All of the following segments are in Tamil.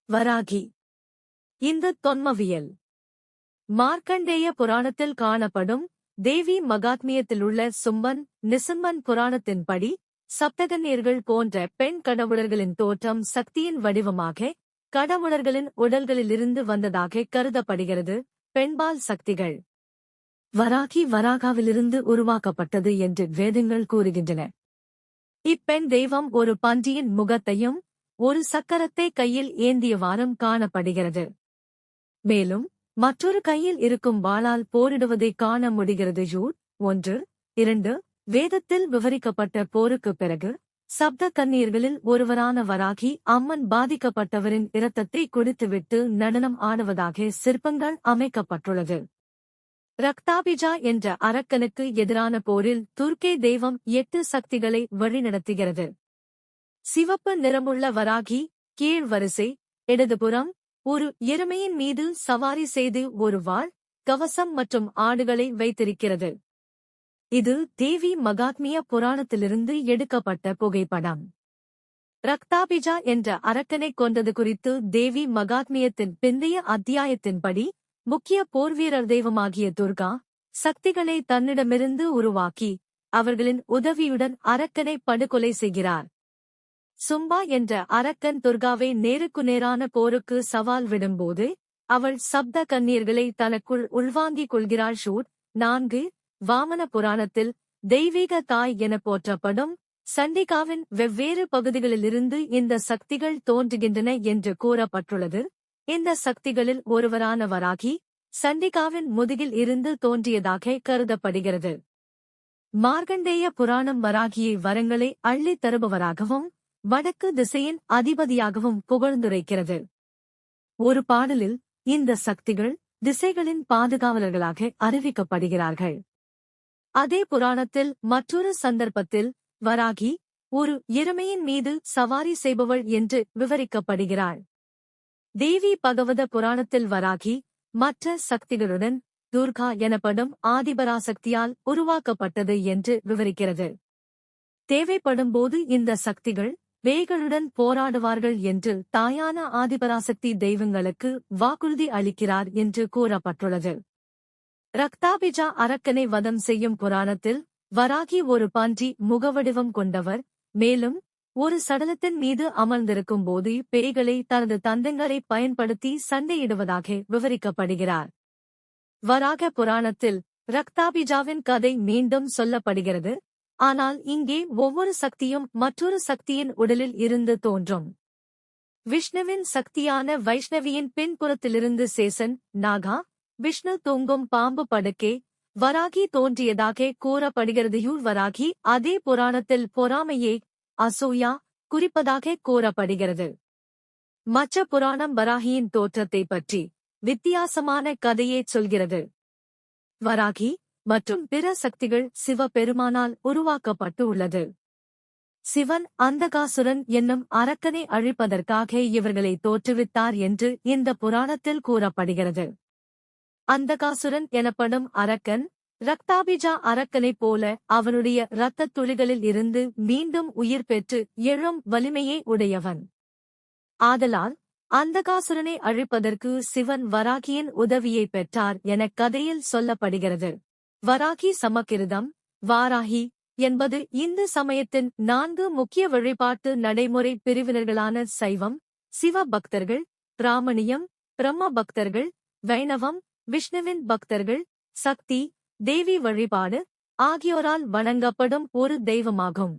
வராகி. இந்த தொன்மவியல் மார்க்கண்டேய புராணத்தில் காணப்படும் தேவி மகாத்மியத்திலுள்ள சும்பன் நிசும்பன் புராணத்தின்படி சப்தகன்னியர்கள் போன்ற பெண் கடவுளர்களின் தோற்றம் சக்தியின் வடிவமாக கடவுளர்களின் உடல்களிலிருந்து வந்ததாக கருதப்படுகிறது. பெண்பால் சக்திகள் வராகி வராகாவிலிருந்து உருவாக்கப்பட்டது என்று வேதங்கள் கூறுகின்றன. இப்பெண் தெய்வம் ஒரு பன்றியின் முகத்தையும் ஒரு சக்கரத்தை கையில் ஏந்தியவாறும் காணப்படுகிறது. மேலும் மற்றொரு கையில் இருக்கும் வாளால் போரிடுவதைக் காண முடிகிறது. ஜூட் 1-2 வேதத்தில் விவரிக்கப்பட்ட போருக்குப் பிறகு சப்த கன்னியர்களில் ஒருவரான வராகி அம்மன் பாதிக்கப்பட்டவரின் இரத்தத்தை குடித்துவிட்டு நடனம் ஆடுவதாக சிற்பங்கள் அமைக்கப்பட்டுள்ளது. ரக்தாபிஜா என்ற அரக்கனுக்கு எதிரான போரில் துர்க்கே தெய்வம் 8 சக்திகளை வழிநடத்துகிறது. சிவப்பு நிறமுள்ள வராகி கீழ் வரிசை இடதுபுறம் ஒரு எருமையின் மீது சவாரி செய்து ஒரு வாள், கவசம் மற்றும் ஆடுகளை வைத்திருக்கிறது. இது தேவி மகாத்மிய புராணத்திலிருந்து எடுக்கப்பட்ட புகைப்படம். ரக்தாபிஜா என்ற அரக்கனைக் கொண்டது குறித்து தேவி மகாத்மியத்தின் பிந்தைய அத்தியாயத்தின்படி முக்கிய போர்வீரர் தெய்வமாகிய துர்கா சக்திகளை தன்னிடமிருந்து உருவாக்கி அவர்களின் உதவியுடன் அரக்கனை படுகொலை செய்கிறார். சும்பா என்ற அரக்கன் துர்காவை நேருக்கு நேரான போருக்கு சவால் விடும்போது அவள் சப்த கன்னியர்களை தனக்குள் உள்வாங்கிக் கொள்கிறாள். ஷூட் 4 வாமன புராணத்தில் தெய்வீக தாய் என போற்றப்படும் சண்டிகாவின் வெவ்வேறு பகுதிகளிலிருந்து இந்த சக்திகள் தோன்றுகின்றன என்று கூறப்பட்டுள்ளது. இந்த சக்திகளில் ஒருவரான வராகி சண்டிகாவின் முதுகில் இருந்து தோன்றியதாக கருதப்படுகிறது. மார்க்கண்டேய புராணம் வராகியை வரங்களை அள்ளித் தருபவராகவும் வடக்கு திசையின் அதிபதியாகவும் புகழ்ந்துரைக்கிறது. ஒரு பாடலில் இந்த சக்திகள் திசைகளின் பாதுகாவலர்களாக அறிவிக்கப்படுகிறார்கள். அதே புராணத்தில் மற்றொரு சந்தர்ப்பத்தில் வராகி ஒரு எருமையின் மீது சவாரி செய்பவள் என்று விவரிக்கப்படுகிறாள். தேவி பகவத புராணத்தில் வராகி மற்ற சக்திகளுடன் துர்கா எனப்படும் ஆதிபராசக்தியால் உருவாக்கப்பட்டது என்று விவரிக்கிறது. தேவைப்படும்போது இந்த சக்திகள் பேய்களுடன் போராடுவார்கள் என்று தாயான ஆதிபராசக்தி தெய்வங்களுக்கு வாக்குறுதி அளிக்கிறார் என்று கூறப்பட்டுள்ளது. ரக்தாபிஜா அரக்கனை வதம் செய்யும் புராணத்தில் வராகி ஒரு பன்றி முகவடிவம் கொண்டவர். மேலும் ஒரு சடலத்தின் மீது அமர்ந்திருக்கும் போது பேய்களை தனது தந்தங்களை பயன்படுத்தி சண்டையிடுவதாக விவரிக்கப்படுகிறார். வராக புராணத்தில் ரக்தாபிஜாவின் கதை மீண்டும் சொல்லப்படுகிறது. ஆனால் இங்கே ஒவ்வொரு சக்தியும் மற்றொரு சக்தியின் உடலில் இருந்து தோன்றும். விஷ்ணுவின் சக்தியான வைஷ்ணவியின் பின்புறத்திலிருந்து சேசன் நாகா விஷ்ணு தூங்கும் பாம்பு படுக்கே வராகி தோன்றியதாக கூறப்படுகிறது. வராகி அதே புராணத்தில் பொறாமையே அசூயா குறிப்பதாக கூறப்படுகிறது. மற்ற புராணம் வராகியின் தோற்றத்தை பற்றி வித்தியாசமான கதையே சொல்கிறது. வராகி மற்றும் பிற சக்திகள் சிவபெருமானால் உருவாக்கப்பட்டு உள்ளது. சிவன் அந்தகாசுரன் என்னும் அரக்கனை அழிப்பதற்காக இவர்களை தோற்றுவித்தார் என்று இந்த புராணத்தில் கூறப்படுகிறது. அந்தகாசுரன் எனப்படும் அரக்கன் ரக்தாபிஜா அரக்கனைப் போல அவனுடைய இரத்தத் துளிகளில் இருந்து மீண்டும் உயிர் பெற்று எழும் வலிமையை உடையவன். ஆதலால் அந்தகாசுரனை அழிப்பதற்கு சிவன் வராகியின் உதவியை பெற்றார் என கதையில் சொல்லப்படுகிறது. வராகி சமக்கிருதம் வாராகி என்பது இந்து சமயத்தின் 4 முக்கிய வழிபாட்டு நடைமுறை பிரிவினர்களான சைவம், சிவ பக்தர்கள், பிராமணியம், பிரம்ம பக்தர்கள், வைணவம், விஷ்ணுவின் பக்தர்கள், சக்தி, தேவி வழிபாடு ஆகியோரால் வணங்கப்படும் ஒரு தெய்வமாகும்.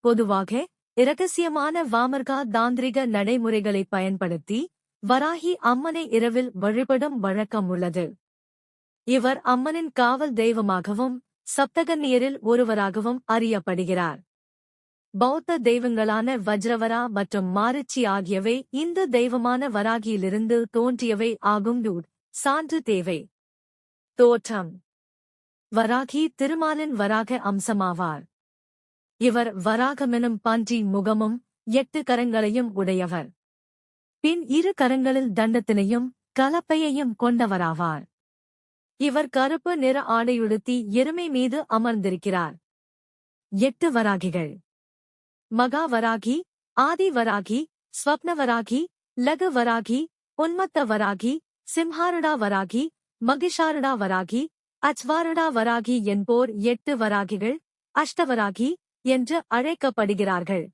பொதுவாக இரகசியமான வாமர்கா தாந்திரிக நடைமுறைகளை பயன்படுத்தி வராகி அம்மனை இரவில் வழிபடும் வழக்கம் உள்ளது. இவர் அம்மனின் காவல் தெய்வமாகவும் சப்தகன்னியரில் ஒருவராகவும் அறியப்படுகிறார். பௌத்த தெய்வங்களான வஜ்ரவரா மற்றும் மாரிச்சி ஆகியவை இந்து தெய்வமான வராகியிலிருந்து தோன்றியவை ஆகும். சான்று தேவை. தோற்றம் வராகி திருமாலின் வராக அம்சமாவார். இவர் வராகமெனும் பன்றி முகமும் 8 கரங்களையும் உடையவர். பின் 2 கரங்களில் தண்டத்தினையும் கலப்பையையும் கொண்டவராவார். இவர் கருப்பு நிற ஆடையுடுத்தி எருமை மீது அமர்ந்திருக்கிறார். 8 வராகிகள்: மகா வராகி, ஆதி வராகி, ஸ்வப்ன வராகி, லகு வராகி, உன்மத்த வராகி, சிம்ஹாருடா வராகி, மகிஷாருடா வராகி, அச்வாருடா வராகி என்போர் 8 வராகிகள், அஷ்டவராகி என்று அழைக்கப்படுகிறார்கள்.